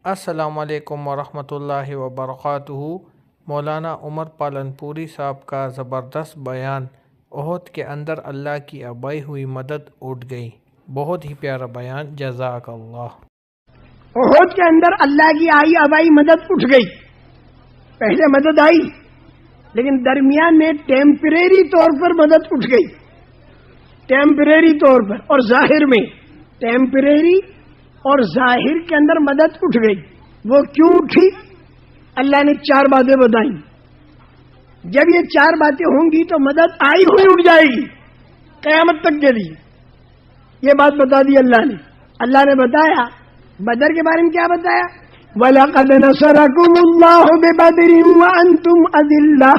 السلام علیکم ورحمۃ اللہ وبرکاتہ۔ مولانا عمر پالنپوری صاحب کا زبردست بیان۔ احد کے اندر اللہ کی ابائی ہوئی مدد اٹھ گئی۔ بہت ہی پیارا بیان، جزاک اللہ۔ احد کے اندر اللہ کی ابائی مدد اٹھ گئی۔ پہلے مدد آئی لیکن درمیان میں ٹیمپریری طور پر مدد اٹھ گئی، ٹیمپریری طور پر، اور ظاہر میں ٹیمپریری اور ظاہر کے اندر مدد اٹھ گئی۔ وہ کیوں اٹھی؟ اللہ نے 4 باتیں بتائیں۔ جب یہ 4 باتیں ہوں گی تو مدد آئی ہوئی اٹھ جائے گی قیامت تک کے لیے۔ یہ بات بتا دی اللہ نے۔ اللہ نے بتایا بدر کے بارے میں، کیا بتایا؟ وَلَقَدْ نَصَرَكُمُ اللَّهُ بِبَدْرٍ وَأَنْتُمْ أَذِلَّةٌ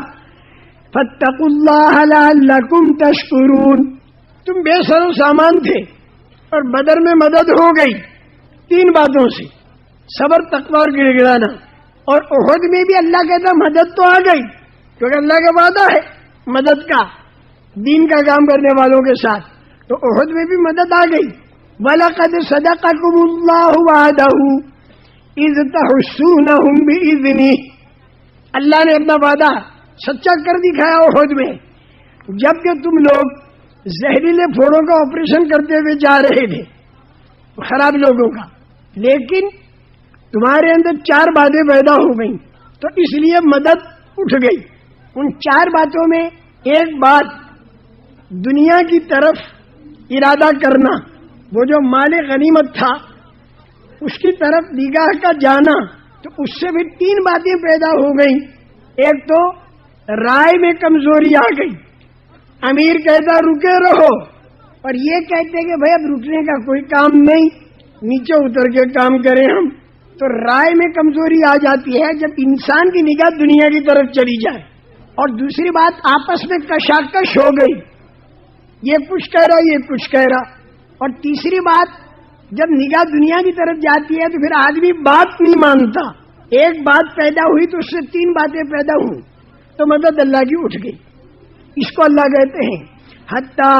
فَاتَّقُوا اللَّهَ لَعَلَّكُمْ تَشْكُرُونَ۔ تم بے سر و سامان تھے اور بدر میں مدد ہو گئی 3 باتوں سے: صبر، تقوی اور گڑ گڑانا۔ اور احد میں بھی اللہ کہتا مدد تو آ گئی، کیونکہ اللہ کا وعدہ ہے مدد کا دین کا کام کرنے والوں کے ساتھ، تو احد میں بھی مدد آ گئی۔ وَلَقَدْ صَدَقَكُمُ اللَّهُ وَعْدَهُ إِذْ تَحُسُّونَهُم بِإِذْنِهِ۔ اللہ نے اپنا وعدہ سچا کر دکھایا احد میں، جبکہ تم لوگ زہریلے پھوڑوں کا آپریشن کرتے ہوئے جا رہے تھے، خراب لوگوں کا، لیکن تمہارے اندر 4 باتیں پیدا ہو گئیں، تو اس لیے مدد اٹھ گئی۔ ان 4 باتوں میں ایک بات دنیا کی طرف ارادہ کرنا، وہ جو مال غنیمت تھا اس کی طرف نگاہ کا جانا، تو اس سے بھی 3 باتیں پیدا ہو گئیں۔ ایک تو رائے میں کمزوری آ گئی، امیر کہتا رکے رہو، اور یہ کہتے کہ بھائی اب رکنے کا کوئی کام نہیں، نیچے اتر کے کام کریں ہم، تو رائے میں کمزوری آ جاتی ہے جب انسان کی نگاہ دنیا کی طرف چلی جائے۔ اور دوسری بات آپس میں کشاکش ہو گئی، یہ کچھ کہہ رہا یہ کچھ کہہ رہا۔ اور تیسری بات جب نگاہ دنیا کی طرف جاتی ہے تو پھر آدمی بات نہیں مانتا۔ ایک بات پیدا ہوئی تو اس سے 3 باتیں پیدا ہوئی، تو مدد اللہ کی اٹھ گئی۔ اس کو اللہ کہتے ہیں حَتَّى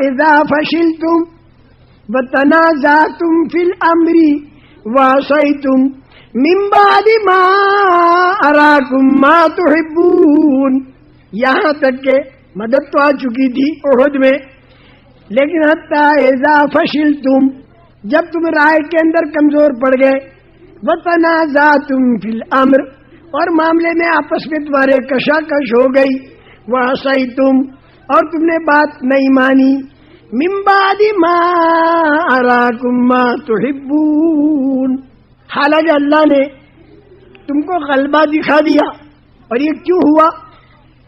إِذَا فَشِلْتُمْ وَتَنَازَعْتُمْ فِي الْأَمْرِ وَعَصَيْتُمْ مِنْ بَعْدِ مَا أَرَاكُمْ مَا تُحِبُّونَ۔ یہاں تک کہ مدد تو آ چکی تھی احد میں، لیکن حَتَّى إِذَا فَشِلْتُمْ، جب تم رائے کے اندر کمزور پڑ گئے، وَتَنَازَعْتُمْ فِي الْأَمْرِ، اور معاملے میں آپس میں تمہارے کشاکش ہو گئی، وَعَصَيْتُمْ، اور تم نے بات نہیں مانی، مِن بَعْدِ مَا أَرَاكُمْ مَا تُحِبُّونَ، حالانکہ اللہ نے تم کو غلبہ دکھا دیا۔ اور یہ کیوں ہوا؟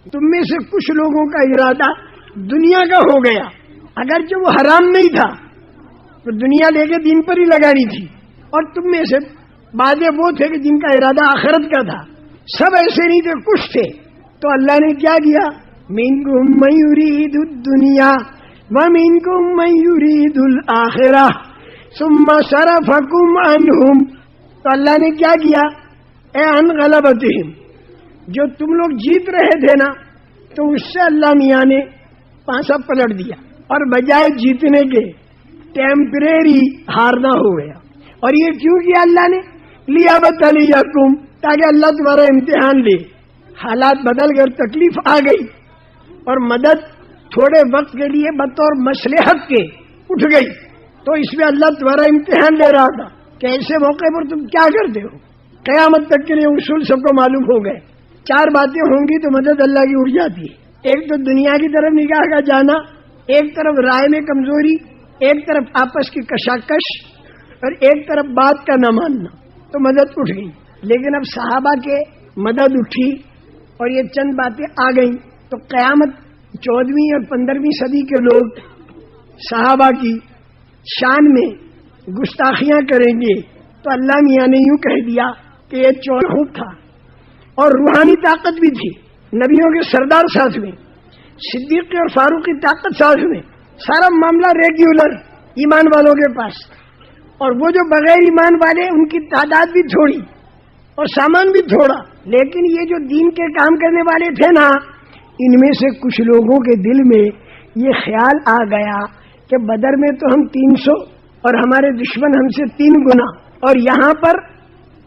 تم میں سے کچھ لوگوں کا ارادہ دنیا کا ہو گیا، اگرچہ وہ حرام نہیں تھا، تو دنیا لے کے دین پر ہی لگانی تھی، اور تم میں سے بعض وہ تھے کہ جن کا ارادہ آخرت کا تھا۔ سب ایسے نہیں تھے، کچھ تھے، تو اللہ نے کیا کیا؟ مِنْكُمْ مَن يُرِيدُ الدُّنْيَا وَمِنْكُمْ مَن يُرِيدُ الْآخِرَةَ ثُمَّ صَرَفَكُمْ عَنْهُمْ۔ تو اللہ نے کیا کیا؟ عَنْ غَلَبَتِهِمْ، جو تم لوگ جیت رہے تھے نا، تو اس سے اللہ میاں نے پانسا پلٹ دیا، اور بجائے جیتنے کے ٹیمپریری ہارنا ہو گیا۔ اور یہ کیوں کیا اللہ نے؟ لِيَبْتَلِيَكُمْ، تاکہ اللہ تمہارا امتحان لے۔ حالات بدل کر تکلیف آ گئی، اور مدد تھوڑے وقت کے لیے بطور مصلحت کے اٹھ گئی، تو اس میں اللہ تمہارا امتحان لے رہا تھا کہ ایسے موقع پر تم کیا کرتے ہو۔ قیامت تک کے لیے اصول سب کو معلوم ہو گئے۔ 4 باتیں ہوں گی تو مدد اللہ کی اٹھ جاتی ہے۔ ایک تو دنیا کی طرف نگاہ کا جانا، ایک طرف رائے میں کمزوری، ایک طرف آپس کی کشاکش، اور ایک طرف بات کا نہ ماننا، تو مدد اٹھ گئی۔ لیکن اب صحابہ کے مدد اٹھی اور یہ چند باتیں آ گئیں، تو قیامت 14ویں اور 15ویں صدی کے لوگ صحابہ کی شان میں گستاخیاں کریں گے، تو اللہ میاں نے یوں کہہ دیا کہ یہ خوب تھا، اور روحانی طاقت بھی تھی، نبیوں کے سردار ساتھ میں، صدیق اور فاروق کی طاقت ساتھ میں، سارا معاملہ ریگولر ایمان والوں کے پاس، اور وہ جو بغیر ایمان والے ان کی تعداد بھی تھوڑی اور سامان بھی تھوڑا، لیکن یہ جو دین کے کام کرنے والے تھے نا، ان میں سے کچھ لوگوں کے دل میں یہ خیال آ گیا کہ بدر میں تو ہم 300 اور ہمارے دشمن ہم سے 3 گنا، اور یہاں پر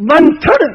1/3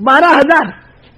12,000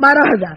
12,000